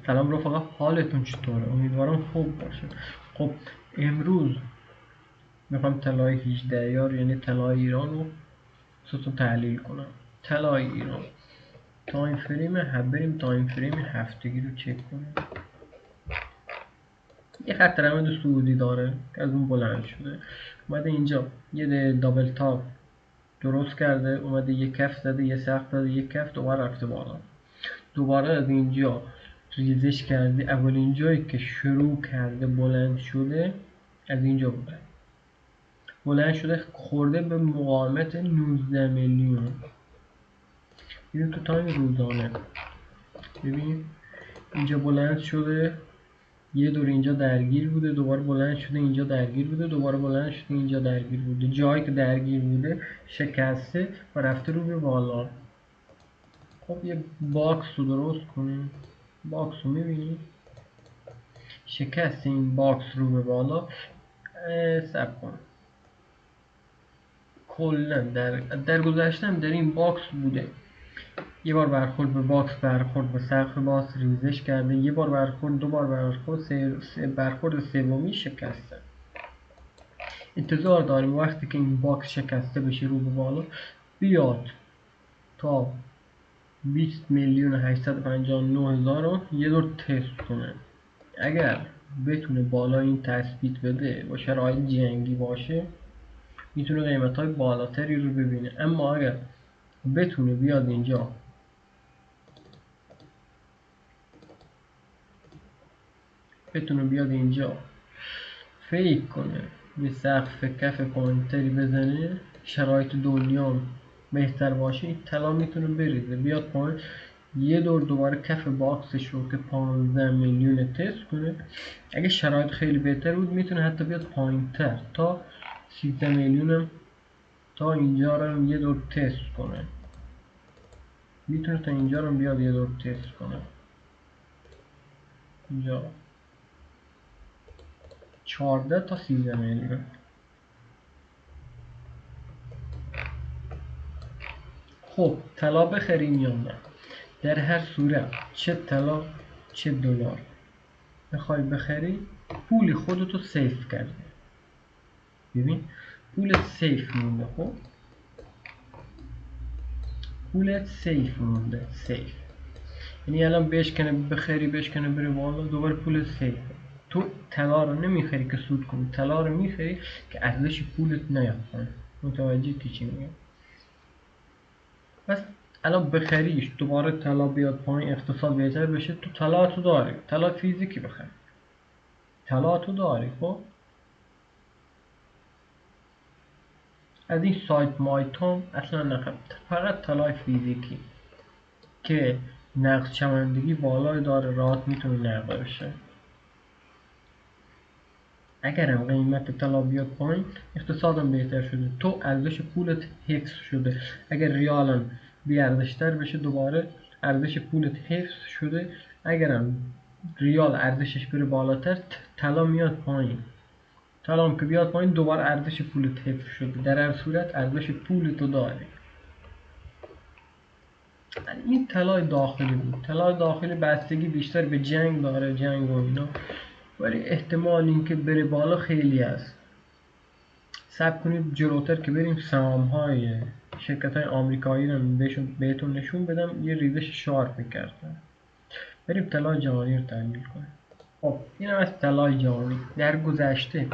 سلام رفقا، حالتون چطوره؟ امیدوارم خوب باشه. خب امروز میخوام طلای 18 یار یعنی طلای ایران رو تحلیل کنم. طلای ایران تایم فریم بریم تایم فریم هفتگی رو چک کنیم. یه خط رمد سعودی داره که از اون بلند شده، اومده اینجا یه دابل تاپ درست کرده، اومده یه کف زده، یه سقف زده، یه کف، دوباره رفته بالا، دوباره از اینجا ریزش کرده. اولین جایی که شروع کرده بلند شده از اینجا بوده، بلند شده خورده به مقاومت 19 میلیون. ببین تو تایم روزانه، ببین اینجا بلند شده، یه دور اینجا درگیر بوده، دوباره بلند شده اینجا درگیر بوده، دوباره بلند شده اینجا درگیر بوده. جایی که درگیر بوده شکسته و رفته رو به بالا. خب یه باکس رو درست کنیم. باکس رو میبینید شکست این باکس رو به بالا. سب کن، کلا در گذشتم در این باکس بوده، یه بار برخورد به باکس، برخورد به سقف باکس ریزش کرده، یه بار برخورد، دو بار برخورد، برخورد سومی شکسته. انتظار داریم وقتی که این باکس شکسته بشه رو به بالا بیاد تا 20 میلیون 859 هزار رو یه دور تست کنه. اگر بتونه بالا این تثبیت بده و شرایط جنگی باشه میتونه قیمت های بالاتری رو ببینه. اما اگر بتونه بیاد اینجا فیک کنه، به سقف کف پایینتری بزنه، شرایط دنیا بهتر باشه، این طلا میتونه بریزه بیاد پایین، یه دور دوباره کف باکسش رو که 15 میلیون تست کنه. اگه شرایط خیلی بهتر بود میتونه حتی بیاد پایین تر تا 13 میلیون، تا اینجا رو یه دور تست کنه. میتونه تا اینجا رو بیاد یه دور تست کنه. اینجا 14 تا 13 میلیون. خب طلا بخریم یا نه؟ در هر صورت چه طلا چه دلار بخوای بخری پول خودتو سیف کردی. ببین پولت سیف مونده. خب پولت سیف مونده، سیف یعنی الان بشکنه بخری، بشکنه بره بالا، دوباره پولت سیف. تو طلا رو نمیخری که سود کنی، طلا رو میخری که ارزش پولت نیاد پایین. متوجه کی چی میگم؟ بس الان بخریش دوباره طلا بیاد پایین، اقتصاد بهتر بشه، تو طلا تو داری، طلا فیزیکی بخری، طلا تو داری. خب از این سایت مایتوم اصلا نخر، فقط طلای فیزیکی که نقص چمندگی بالای داره، راحت میتونه نقد بشه. اگرم قیمت طلا بیاد پایین اقتصادم بهتر شده، تو ارزش پولت حفظ شده. اگر ریالم بی ارزشتر بشه دوباره ارزش پولت حفظ شده. اگرم ریال ارزشش بره بالاتر طلا میاد پایین، طلا هم که بیاد پایین دوباره ارزش پولت حفظ شده. در هر صورت ارزش پولتو داری. این طلای داخلی بود. طلای داخلی بستگی بیشتر به جنگ داره، جنگ و اینا، ولی احتمال اینکه بره بالا خیلی هست. صبر کنید جلوتر که بریم سهام های شرکت های آمریکایی رو بهتون نشون بدم. یه ریزش شارپ میکردن. بریم طلای جهانی رو تحلیل کنیم. خب این هم از طلای جهانی. در گذشته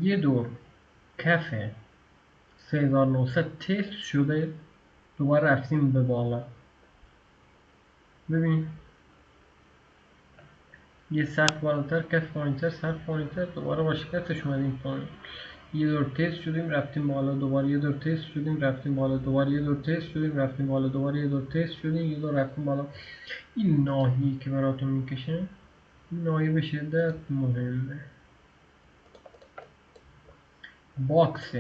یه دور کف 3900 تست شده، دوباره رفتیم به بالا. ببین یه سقف بالاتر، کف پایینتر، سقف پایینتر، دوباره با شکستش اومدیم پایین. یه دور تست شدیم رفتیم بالا، دوباره یه دور تست شدیم رفتیم بالا، دوباره یه دور تست شدیم رفتیم بالا، دوباره یه دور تست شدیم یه دور رفتیم بالا. این ناحیه‌ای که براتون میکشه، این ناحیه به شدت مهمه. باکس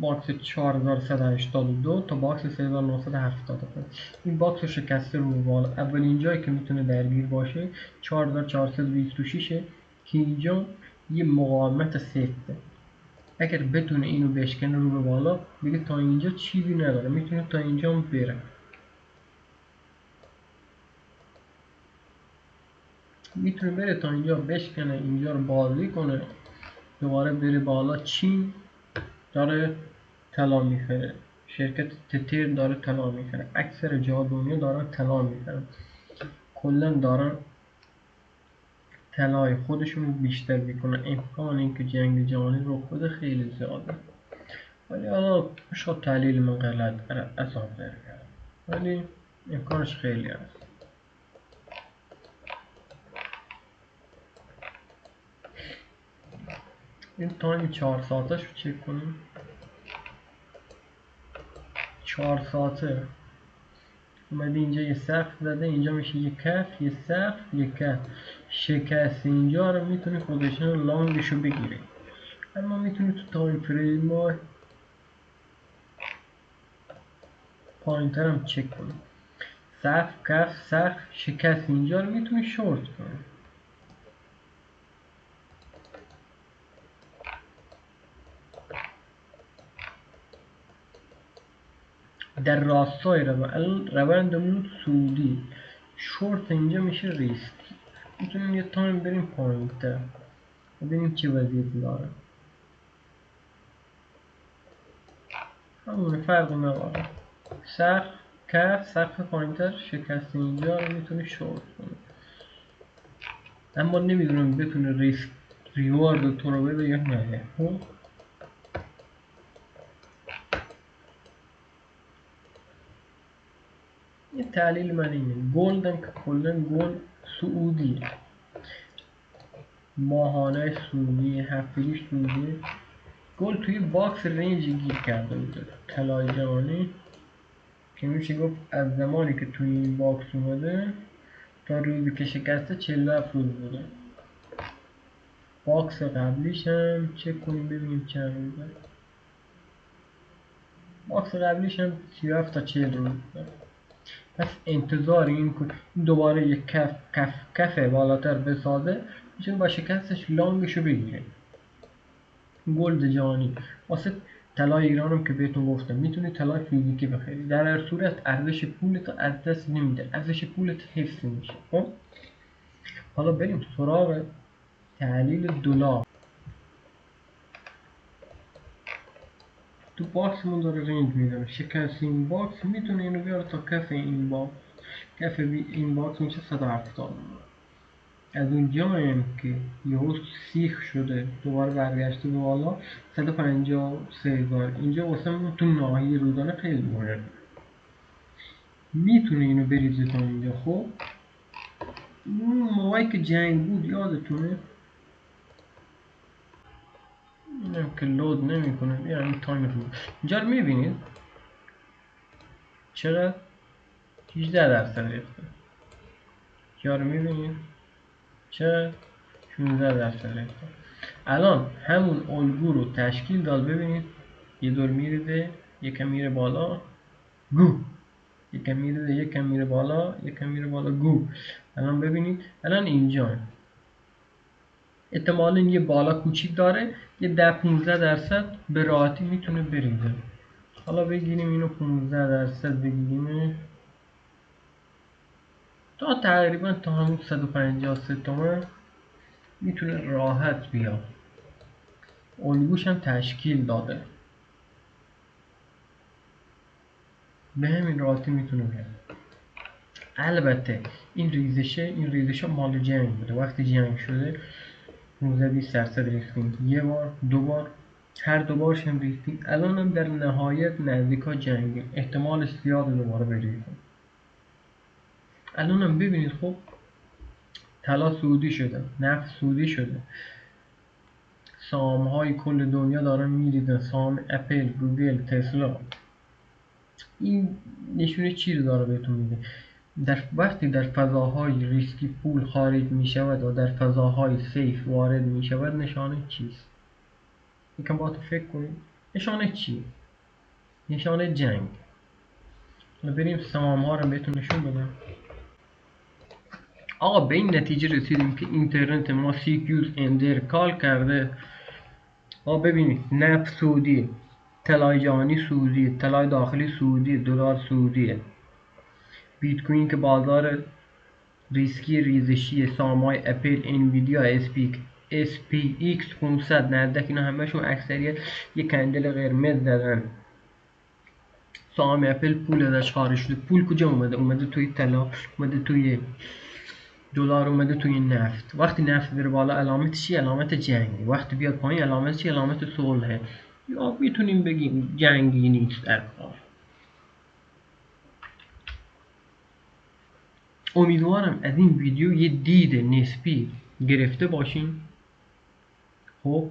باکس 4182 تا باکس 3975. این باکس رو شکسته رو بالا. اولین جایی که میتونه درگیر باشه 4426 که اینجا یه مقاومت سفته. اگر بتونه اینو بشکنه رو به بالا، دیگه تا اینجا چیزی نداره، میتونه تا اینجا هم بره. میتونه بره تا اینجا بشکنه، اینجا رو بازی کنه، دوباره بره بالا. چین داره طلا میخره، شرکت تتر داره طلا میخره، اکثر جاها دنیا دارن طلا میخرن، کلا دارن طلای خودشون رو بیشتر میکنن. امکان اینکه جنگ جهانی رخ بده خیلی زیاده. ولی حالا شاید تحلیل من غلط اصاب داره، ولی امکانش خیلی هست. این تایم 4 ساعتش رو چک کنیم. 4 ساعته اومده اینجا یه سقف زده، اینجا میشه یه کف، یه سقف، یه کف. شکست اینجا رو میتونی پوزیشن لانگش رو بگیری، اما میتونی تو تایم فریم ها پایین تر هم چک کنی. سقف، کف، سقف، شکست اینجا رو میتونی شورت کنی. در راستای روند سعودی شورت اینجا میشه ریسکی. میتونیم یه تایم بریم پایین تر ببینیم چه وضعیتی داره. همونه، فرق نداره. سقف، کف، سقف پایین تر، شکست اینجا رو میتونی شورت کنی. اما نمیدونم بتونه ریسک ریوارد تو رو بده یا نه. یه تحلیل من اینه، گلدن که کلن گل سعودی، ماهانه سعودی، هفتگی سعودی، گل توی باکس رنج گیر کرده بوده. طلای جهانی که میشه گفت از زمانی که توی این باکس اومده تا روزی که شکسته 47 روز بوده. باکس قبلیش هم چک کنیم ببینیم چند روزه. باکس قبلیش هم 37 تا 40 روز بوده. پس انتظار این که دوباره یک کف بالاتر بسازه، میتونه با شکستش لانگشو بگیره. گلد جهانی واسه طلای ایران هم که بهتون گفتم میتونی طلای فیزیکی بخری، در هر صورت ارزش پولت از دست نمیده، ارزش پولت حفظ میشه. خب حالا بریم سراغ تحلیل دلار. تو باکسمون داره رنج میزنه، شکست این باکس میتونه اینو بیاره تا کف این باکس. کف این باکس میشه 170. از اونجا که یهو سیخ شده دوباره برگشته به بالا 153,000. اینجا واسه من تو ناحیه روزانه خیلی مهمه، میتونه اینو بریزه تا اینجا. خب اون موقعی که جنگ بود یادتونه، اینم که لود نمیکنه. بیایم تایم رو اینجا رو میبینید چقدر 18% ریخته. اینجا رو میبینید چقدر 16% ریخته. الان همون الگو رو تشکیل داد. ببینید یه دور میریزه، یکم میره بالا، گو، یکم میریزه، یکم میره بالا، یکم میره بالا، گو. الان ببینید الان اینجا احتمالاً یه بالا کوچیک داره، یه 10-15% به راحتی میتونه بریزه. حالا بگیریم اینو 15% بگیریم تا تقریبا تا همون 153 تومن میتونه راحت بیاد. الگوش هم تشکیل داده، به همین راحتی میتونه بیاد. البته این ریزش مال جنگ بوده. وقتی جنگ شده 15-20% ریختیم، یه بار، دو بار، هر دو بارش هم ریختیم. الان هم در نهایت نزدیکا جنگیم، احتمالش زیاده دوباره بریزیم. الان هم ببینید خب طلا سعودی شده، نفت سعودی شده، سهام های کل دنیا دارن میریزن، سهام اپل، گوگل، تسلا. این نشونه چی رو داره بهتون میده؟ وقتی در فضاهای ریسکی پول خارج می شود و در فضاهای سیف وارد می شود، نشانه چیست؟ یکم با تو فکر کنید. نشانه چی؟ نشانه جنگ. بریم سهام ها رو بهتون نشون بدم. آقا به این نتیجه رسیدیم که اینترنت ما CQ's انترکال کرده ببینید نفت سعودی، طلای جهانی سعودی، طلای داخلی سعودی، دلار سعودیه. بیت کوین که بازار ریسکی ریزشی، سهام‌های اپل، انویدیا، SPX 500، نزدک، اینا همشون اکثریت یک کندل قرمز زدن. سهام اپل پول ازش خارج شده. پول کجا اومده؟ اومده توی طلا، اومده توی دلار، اومده توی نفت. وقتی نفت بره بالا علامت چی؟ علامت جنگی. وقتی بیاد پایین علامت چی؟ علامت صلحه. یا میتونیم بگیم جنگی نیست در کار. امیدوارم از این ویدیو یه دید نسبی گرفته باشین. خب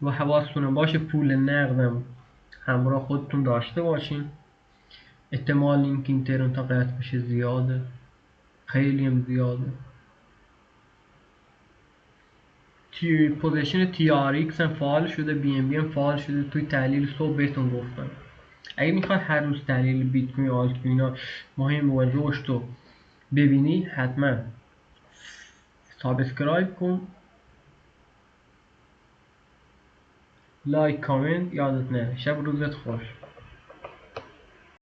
و حواستون باشه پول نقدم همراه خودتون داشته باشین. احتمال اینکه اینترنت قطع بشه زیاده، خیلی هم زیاده. پوزیشن TRX هم فعال شده، BNB هم فعال شده. توی تحلیل صبح بهتون گفتم اگه میخواد هر روز تحلیل بیت کوین و آلت کوین ها مهم و رشد رو ببینی، حتما سابسکرایب کن، لایک، کامنت، یادت نره. شب روزت خوش.